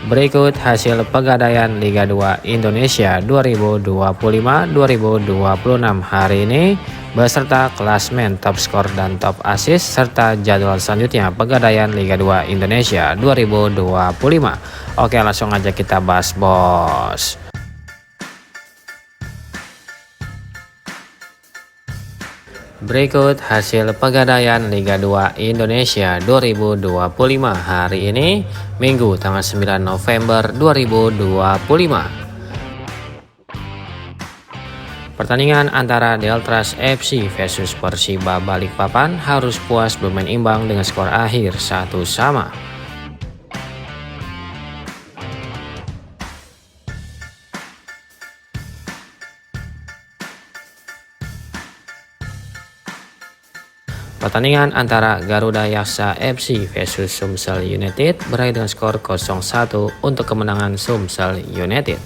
Berikut hasil pegadaian Liga 2 Indonesia 2025-2026 hari ini beserta klasmen top skor dan top assist serta jadwal selanjutnya pegadaian Liga 2 Indonesia 2025. Oke, langsung aja kita bahas, bos. Berikut hasil pegadaian Liga 2 Indonesia 2025 hari ini, Minggu tanggal 9 November 2025. Pertandingan antara Deltras FC versus Persiba Balikpapan harus puas bermain imbang dengan skor akhir 1-1. Pertandingan antara Garuda Yaksa FC versus Sumsel United berakhir dengan skor 0-1 untuk kemenangan Sumsel United.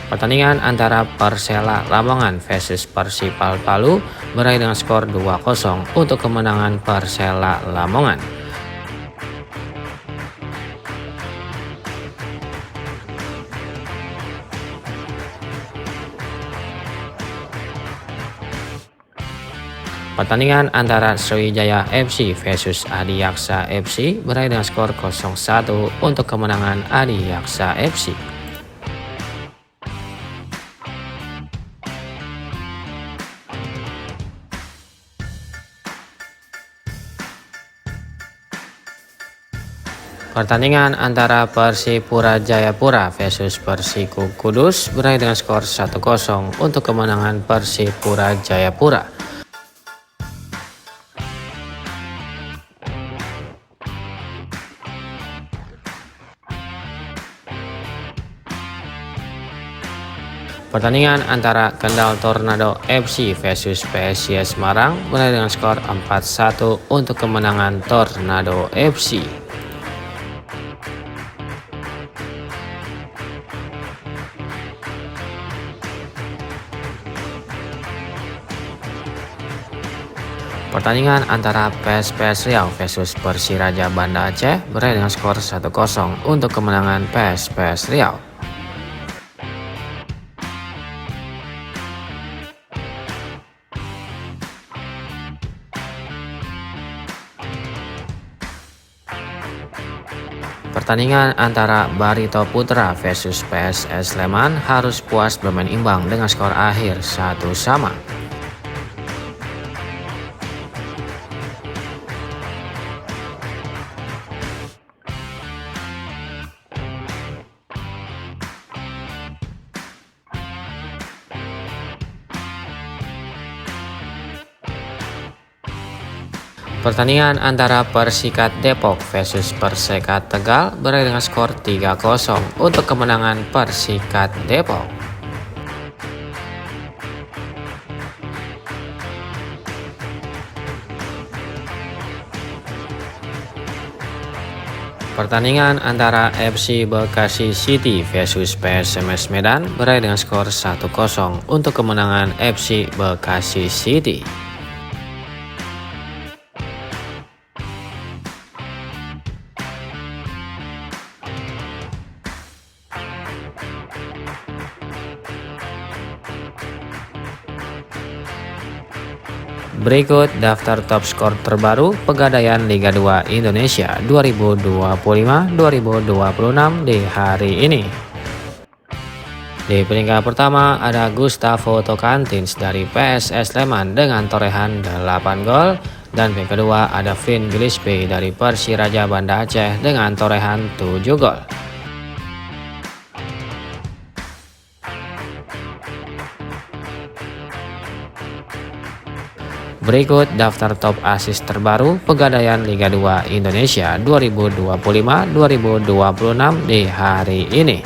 Pertandingan antara Persela Lamongan versus Persipal Palu berakhir dengan skor 2-0 untuk kemenangan Persela Lamongan. Pertandingan antara Sriwijaya FC versus Adiyaksa FC berakhir dengan skor 0-1 untuk kemenangan Adiyaksa FC. Pertandingan antara Persipura Jayapura versus Persiku Kudus berakhir dengan skor 1-0 untuk kemenangan Persipura Jayapura. Pertandingan antara Kendal Tornado FC versus PSIS Semarang berakhir dengan skor 4-1 untuk kemenangan Tornado FC. Pertandingan antara PSPS Riau versus Persiraja Banda Aceh berakhir dengan skor 1-0 untuk kemenangan PSPS Riau. Pertandingan antara Barito Putra versus PSS Sleman harus puas bermain imbang dengan skor akhir 1-1. Pertandingan antara Persikat Depok versus Persekat Tegal berakhir dengan skor 3-0 untuk kemenangan Persikat Depok. Pertandingan antara FC Bekasi City versus PSMS Medan berakhir dengan skor 1-0 untuk kemenangan FC Bekasi City. Berikut daftar top skor terbaru pegadaian Liga 2 Indonesia 2025-2026 di hari ini. Di peringkat pertama ada Gustavo Tocantins dari PSS Sleman dengan torehan 8 gol. Dan peringkat kedua ada Vin Gillespie dari Persiraja Banda Aceh dengan torehan 7 gol. Berikut daftar top assist terbaru pegadaian Liga 2 Indonesia 2025-2026 di hari ini.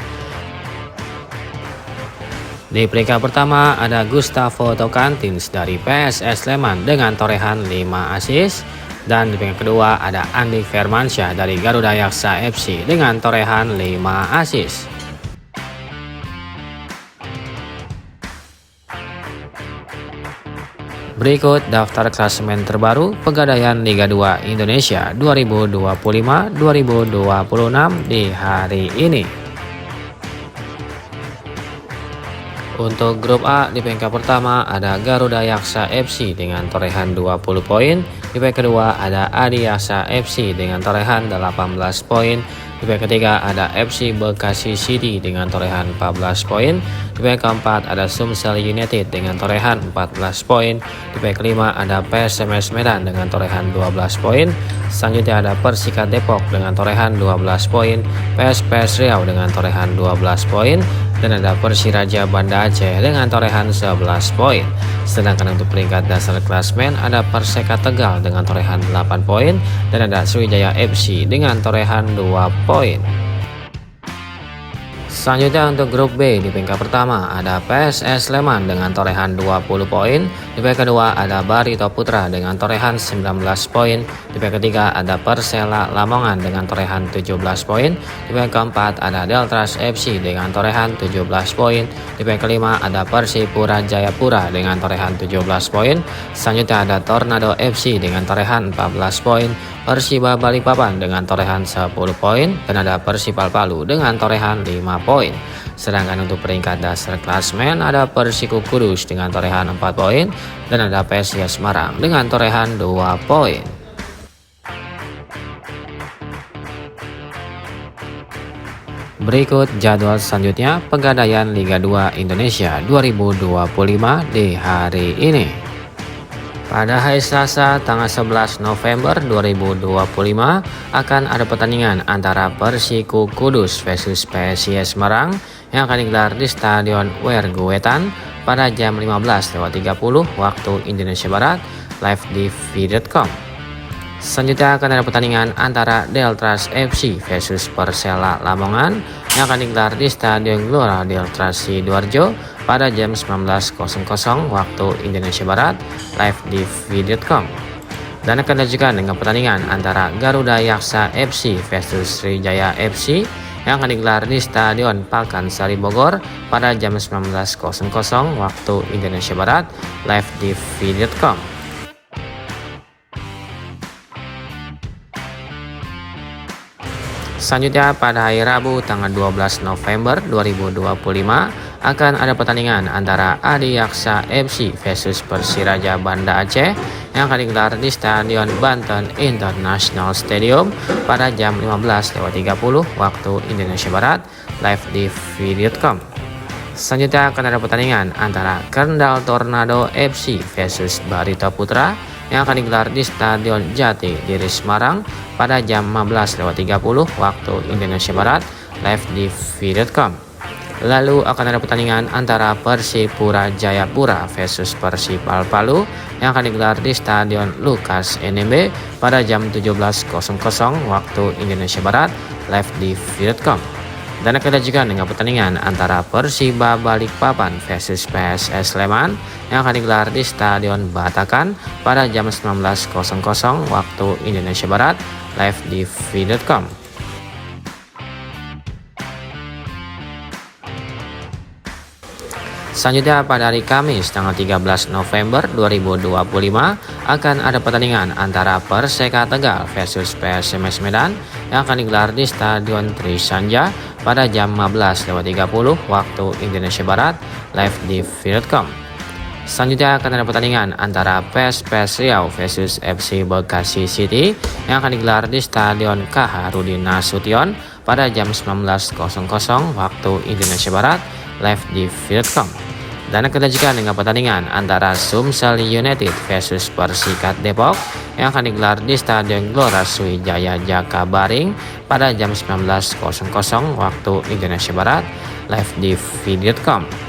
Di peringkat pertama ada Gustavo Tocantins dari PSS Sleman dengan torehan 5 assist. Dan di peringkat kedua ada Andi Firmansyah dari Garuda Yaksa FC dengan torehan 5 assist. Berikut daftar klasemen terbaru Pegadaian Liga 2 Indonesia 2025-2026 di hari ini. Untuk grup A, di peringkat pertama ada Garuda Yaksa FC dengan torehan 20 poin. Di peringkat kedua ada Adi Yaksa FC dengan torehan 18 poin. Di peringkat ketiga ada FC Bekasi City dengan torehan 14 poin. Di peringkat keempat ada Sumsel United dengan torehan 14 poin. Di peringkat kelima ada PSMS Medan dengan torehan 12 poin. Selanjutnya ada Persikat Depok dengan torehan 12 poin. PSPS Riau dengan torehan 12 poin. Dan ada Persiraja Banda Aceh dengan torehan 11 poin. Sedangkan untuk peringkat dasar klasmen ada Perseka Tegal dengan torehan 8 poin dan ada Sriwijaya FC dengan torehan 2 poin. Selanjutnya untuk grup B, di peringkat pertama ada PSS Sleman dengan torehan 20 poin. Di peringkat kedua ada Barito Putra dengan torehan 19 poin. Di peringkat ketiga ada Persela Lamongan dengan torehan 17 poin. Di peringkat keempat ada Deltras FC dengan torehan 17 poin. Di peringkat kelima ada Persipura Jayapura dengan torehan 17 poin. Selanjutnya ada Tornado FC dengan torehan 14 poin. Persiba Balikpapan dengan torehan 10 poin dan ada Persipal Palu dengan torehan 5 poin. Sedangkan untuk peringkat dasar klasmen ada Persiku Kudus dengan torehan 4 poin dan ada PSIS Semarang dengan torehan 2 poin. Berikut jadwal selanjutnya Pegadaian Liga 2 Indonesia 2025 di hari ini. Pada hari Selasa tanggal 11 November 2025 akan ada pertandingan antara Persiku Kudus versus PSIS Semarang yang akan digelar di Stadion Werguetan pada jam 15.30 waktu Indonesia Barat live di v.com. Selanjutnya akan ada pertandingan antara Deltras FC versus Persela Lamongan yang akan digelar di Stadion Gelora Deltras Sidoarjo pada jam 19.00 waktu Indonesia Barat live di v.com. Dan akan dilanjutkan dengan pertandingan antara Garuda Yaksa FC versus Sriwijaya FC yang akan digelar di Stadion Pakansari Bogor pada jam 19.00 waktu Indonesia Barat live di v.com. Selanjutnya pada hari Rabu tanggal 12 November 2025 akan ada pertandingan antara Adi Yaksa FC versus Persiraja Banda Aceh yang akan digelar di Stadion Banten International Stadium pada jam 15.30 waktu Indonesia Barat live di v.com. Selanjutnya akan ada pertandingan antara Kendal Tornado FC versus Barito Putra yang akan digelar di Stadion Jati Diri Semarang pada jam 15.30 waktu Indonesia Barat live di v.com. Lalu akan ada pertandingan antara Persipura Jayapura versus Persipal Palu yang akan digelar di Stadion Lukas NMB pada jam 17.00 waktu Indonesia Barat live di v.com. Dan akan dilanjutkan dengan pertandingan antara Persiba Balikpapan versus PSS Sleman yang akan digelar di Stadion Batakan pada jam 19.00 waktu Indonesia Barat live di v.com. Selanjutnya pada hari Kamis tanggal 13 November 2025 akan ada pertandingan antara Perseka Tegal versus PSMS Medan yang akan digelar di Stadion Trisanja pada jam 15.30 waktu Indonesia Barat live di v.com. Selanjutnya akan ada pertandingan antara PSPS Riau versus FC Bekasi City yang akan digelar di Stadion KH Rudi Nasution pada jam 19.00 waktu Indonesia Barat live di v.com. Dan akan dilanjutkan dengan pertandingan antara Sumsel United versus Persikat Depok yang akan digelar di Stadion Gelora Sriwijaya Jakabaring pada jam 19.00 waktu Indonesia Barat live di v.com.